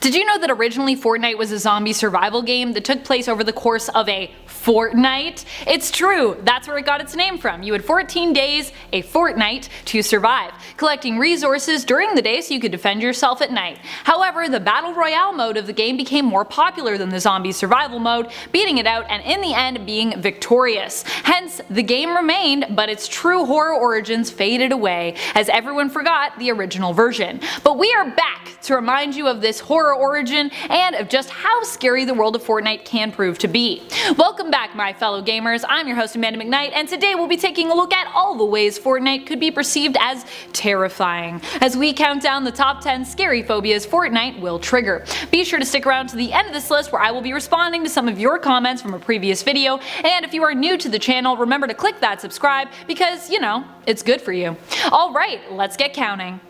Did you know that originally Fortnite was a zombie survival game that took place over the course of a fortnight? It's true, that's where it got its name from. You had 14 days, a fortnight, to survive, collecting resources during the day so you could defend yourself at night. However, the Battle Royale mode of the game became more popular than the zombie survival mode, beating it out and in the end being victorious. Hence, the game remained, but its true horror origins faded away as everyone forgot the original version. But we are back to remind you of this horror origin and of just how scary the world of Fortnite can prove to be. Welcome back, my fellow gamers. I'm your host Amanda McKnight, and today we'll be taking a look at all the ways Fortnite could be perceived as terrifying, as we count down the top 10 scary phobias Fortnite will trigger. Be sure to stick around to the end of this list where I will be responding to some of your comments from a previous video, and if you are new to the channel, remember to click that subscribe because, you know, it's good for you. Alright, let's get counting.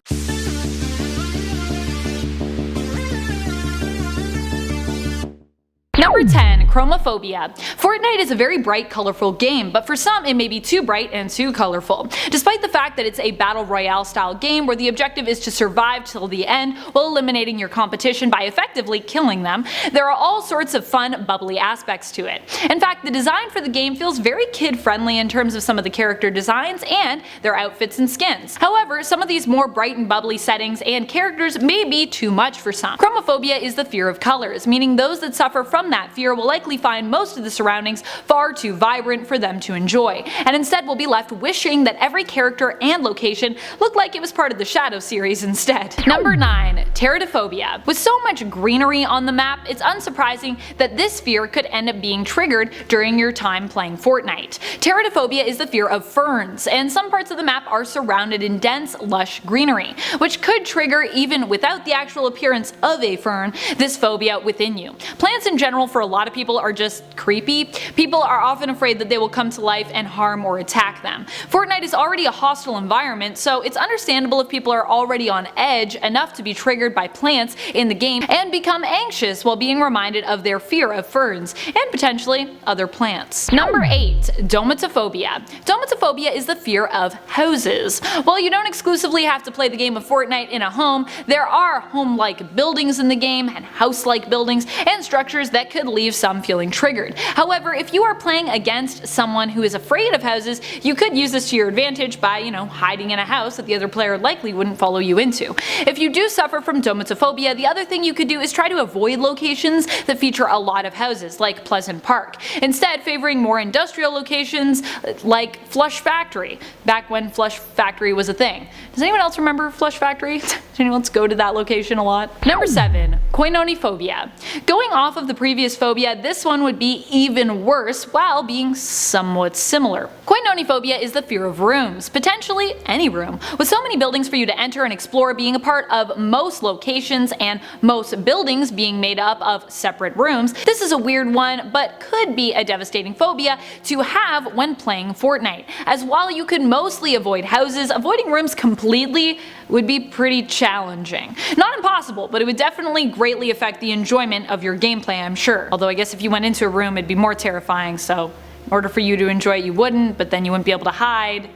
Number 10. Chroma Phobia. Fortnite is a very bright, colorful game, but for some it may be too bright and too colorful. Despite the fact that it's a battle royale style game where the objective is to survive till the end while eliminating your competition by effectively killing them, there are all sorts of fun, bubbly aspects to it. In fact, the design for the game feels very kid-friendly in terms of some of the character designs and their outfits and skins. However, some of these more bright and bubbly settings and characters may be too much for some. Chromophobia is the fear of colors, meaning those that suffer from that fear will likely find most of the surroundings far too vibrant for them to enjoy, and instead will be left wishing that every character and location looked like it was part of the Shadow series instead. Number 9. Terade Phobia. With so much greenery on the map, it's unsurprising that this fear could end up being triggered during your time playing Fortnite. Terade Phobia is the fear of ferns, and some parts of the map are surrounded in dense, lush greenery, which could trigger, even without the actual appearance of a fern, this phobia within you. Plants in general for a lot of people are just creepy. People are often afraid that they will come to life and harm or attack them. Fortnite is already a hostile environment, so it's understandable if people are already on edge enough to be triggered by plants in the game and become anxious while being reminded of their fear of ferns and potentially other plants. Number 8. Domatophobia. Domatophobia is the fear of houses. While you don't exclusively have to play the game of Fortnite in a home, there are home-like buildings in the game and house-like buildings and structures that could leave some feeling triggered. However, if you are playing against someone who is afraid of houses, you could use this to your advantage by, hiding in a house that the other player likely wouldn't follow you into. If you do suffer from domatophobia, the other thing you could do is try to avoid locations that feature a lot of houses, like Pleasant Park, instead favoring more industrial locations like Flush Factory, back when Flush Factory was a thing. Does anyone else remember Flush Factory? Does anyone else go to that location a lot? Number 7. Oni Phobia. Going off of the previous phobia, this one would be even worse while being somewhat similar. Oni Phobia is the fear of rooms, potentially any room. With so many buildings for you to enter and explore being a part of most locations and most buildings being made up of separate rooms, this is a weird one but could be a devastating phobia to have when playing Fortnite, as while you could mostly avoid houses, avoiding rooms completely would be pretty challenging. Not impossible, but it would definitely greatly affect the enjoyment of your gameplay, I'm sure. Although I guess if you went into a room it'd be more terrifying, so in order for you to enjoy it you wouldn't, but then you wouldn't be able to hide.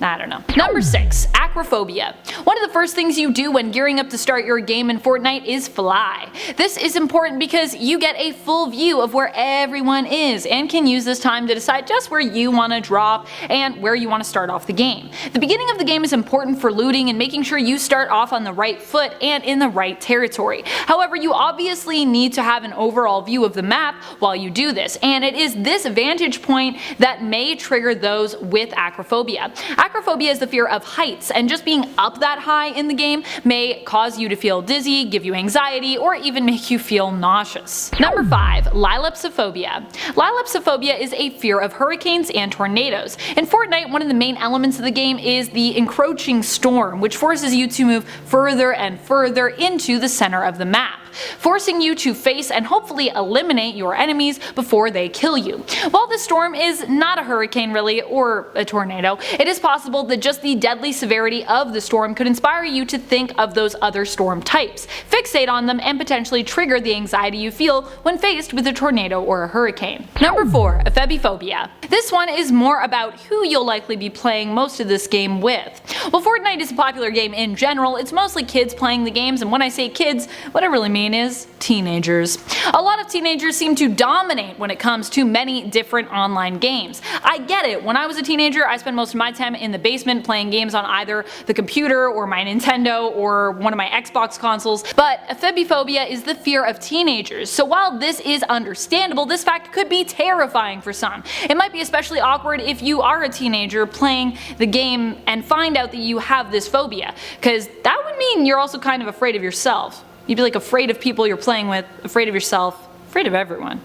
I don't know. Number 6. Acrophobia. One of the first things you do when gearing up to start your game in Fortnite is fly. This is important because you get a full view of where everyone is and can use this time to decide just where you want to drop and where you want to start off the game. The beginning of the game is important for looting and making sure you start off on the right foot and in the right territory. However, you obviously need to have an overall view of the map while you do this, and it is this vantage point that may trigger those with acrophobia. Acrophobia is the fear of heights, and just being up that high in the game may cause you to feel dizzy, give you anxiety, or even make you feel nauseous. Number 5. Lila EPSA. Lila EPSA is a fear of hurricanes and tornadoes. In Fortnite, one of the main elements of the game is the encroaching storm, which forces you to move further and further into the center of the map, forcing you to face and hopefully eliminate your enemies before they kill you. While this storm is not a hurricane really, or a tornado, it is possible possible that just the deadly severity of the storm could inspire you to think of those other storm types, fixate on them, and potentially trigger the anxiety you feel when faced with a tornado or a hurricane. Number 4. Phobia. This one is more about who you'll likely be playing most of this game with. While Fortnite is a popular game in general, it's mostly kids playing the games, and when I say kids, what I really mean is teenagers. A lot of teenagers seem to dominate when it comes to many different online games. I get it, when I was a teenager I spent most of my time in the basement playing games on either the computer or my Nintendo or one of my Xbox consoles, but phobia is the fear of teenagers, so while this is understandable, this fact could be terrifying for some. It might be especially awkward if you are a teenager playing the game and find out that you have this phobia, because that would mean you're also kind of afraid of yourself. You'd be like afraid of people you're playing with, afraid of yourself, afraid of everyone.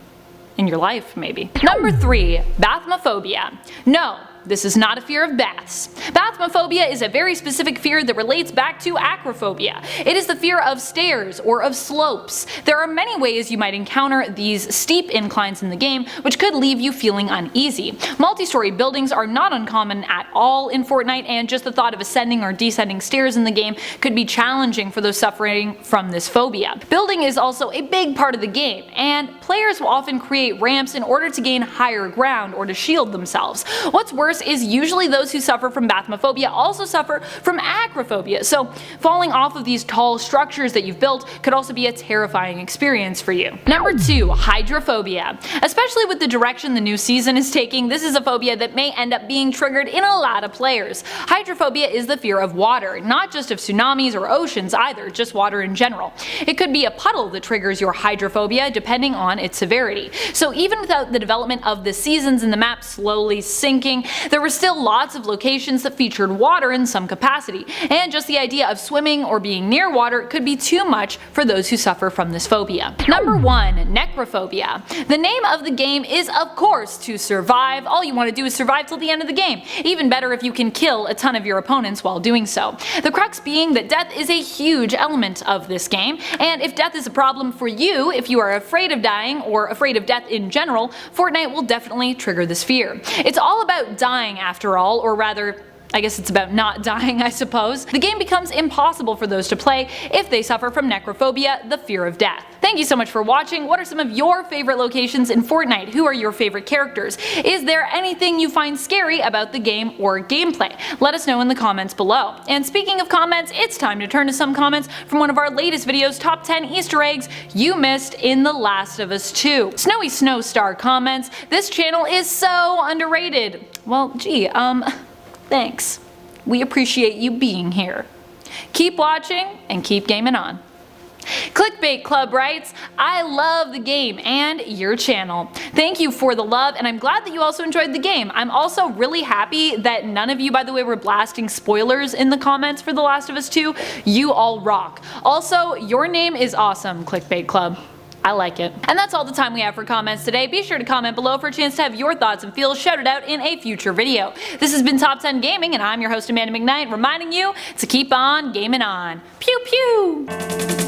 In your life, maybe. Number 3. Phobia. No, this is not a fear of baths. Phobia is a very specific fear that relates back to acrophobia. It is the fear of stairs or of slopes. There are many ways you might encounter these steep inclines in the game, which could leave you feeling uneasy. Multi-story buildings are not uncommon at all in Fortnite, and just the thought of ascending or descending stairs in the game could be challenging for those suffering from this phobia. Building is also a big part of the game, and players will often create ramps in order to gain higher ground or to shield themselves. What's worse is usually those who suffer from phobia also suffer from acrophobia, so falling off of these tall structures that you've built could also be a terrifying experience for you. Number 2. Hydrophobia. Especially with the direction the new season is taking, this is a phobia that may end up being triggered in a lot of players. Hydrophobia is the fear of water, not just of tsunamis or oceans either, just water in general. It could be a puddle that triggers your hydrophobia depending on its severity. So even without the development of the seasons and the map slowly sinking, there were still lots of locations that featured water in some capacity, and just the idea of swimming or being near water could be too much for those who suffer from this phobia. Number 1. Necrophobia. The name of the game is of course to survive. All you want to do is survive till the end of the game. Even better if you can kill a ton of your opponents while doing so. The crux being that death is a huge element of this game, and if death is a problem for you, if you are afraid of dying or afraid of death in general, Fortnite will definitely trigger this fear. It's all about dying after all, or rather, I guess it's about not dying, I suppose. The game becomes impossible for those to play if they suffer from necrophobia, the fear of death. Thank you so much for watching. What are some of your favorite locations in Fortnite? Who are your favorite characters? Is there anything you find scary about the game or gameplay? Let us know in the comments below. And speaking of comments, it's time to turn to some comments from one of our latest videos, Top 10 Easter Eggs You Missed in The Last of Us 2. Snowy Snowstar comments, "This channel is so underrated." Well, gee, thanks. We appreciate you being here. Keep watching and keep gaming on. Clickbait Club writes, "I love the game and your channel. Thank you for the love, and I'm glad that you also enjoyed the game. I'm also really happy that none of you, by the way, were blasting spoilers in the comments for The Last of Us 2. You all rock. Also, your name is awesome, Clickbait Club. I like it." And that's all the time we have for comments today. Be sure to comment below for a chance to have your thoughts and feels shouted out in a future video. This has been Top 10 Gaming, and I'm your host Amanda McKnight, reminding you to keep on gaming on. Pew pew!